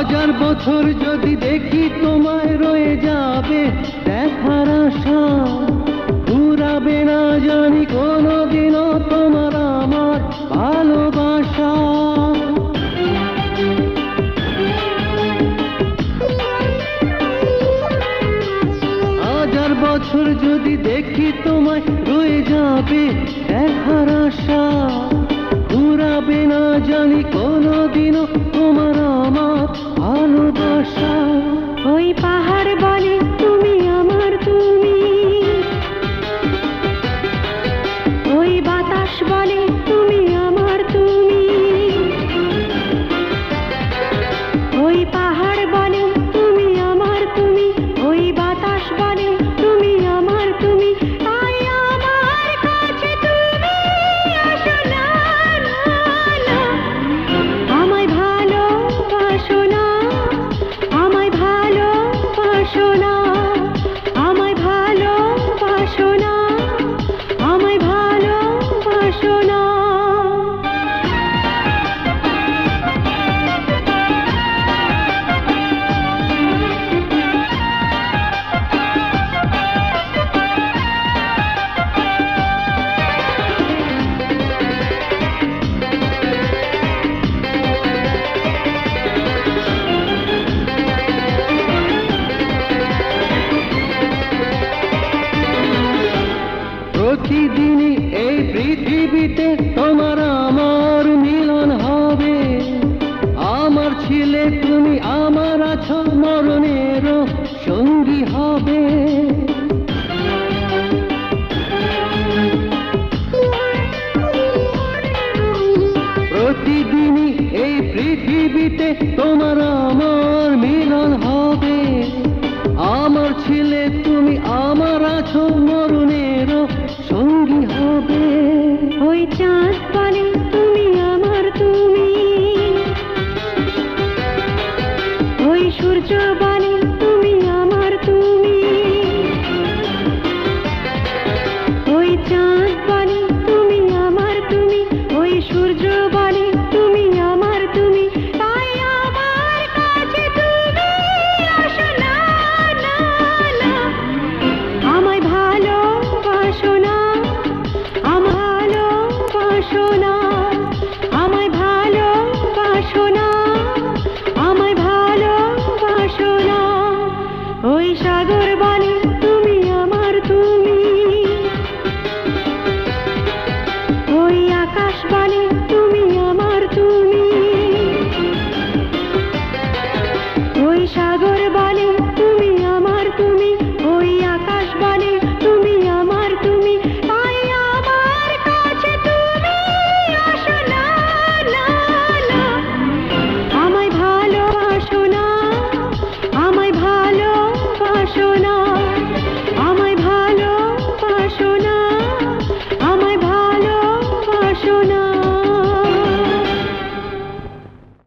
হাজার বছর যদি দেখি তোমায় রয়ে যাবে দেখার আশা, ঘুরাবে না জানি কোনোদিনও তোমার আমার ভালোবাসা। হাজার বছর যদি দেখি তোমায় রয়ে যাবে দেখার আশা, ঘুরাবে না জানি কোনোদিনও তোমার আমার ভালোবাসা। ওই পাহাড় বলে তুমি আমার তুমি, ওই বাতাস বলে তুমি আমার তুমি, ওই পাহাড় বলে তুমি আমার তুমি, ওই বাতাস বলে তুমি আমার তুমি। তাই আমার কাছে তুমি আসো না, না, আমায় ভালোবাসো না, আমায় ভালোবাসো না, আমায় ভালোবাসো না, আমায় ভালোবাসো না। প্রতিদিনই এই পৃথিবীতে তোমার আমার মিলন হবে, আমার ছিলে তুমি আমার আছো মরণেরও সঙ্গী হবে। প্রতিদিনই এই পৃথিবীতে তোমার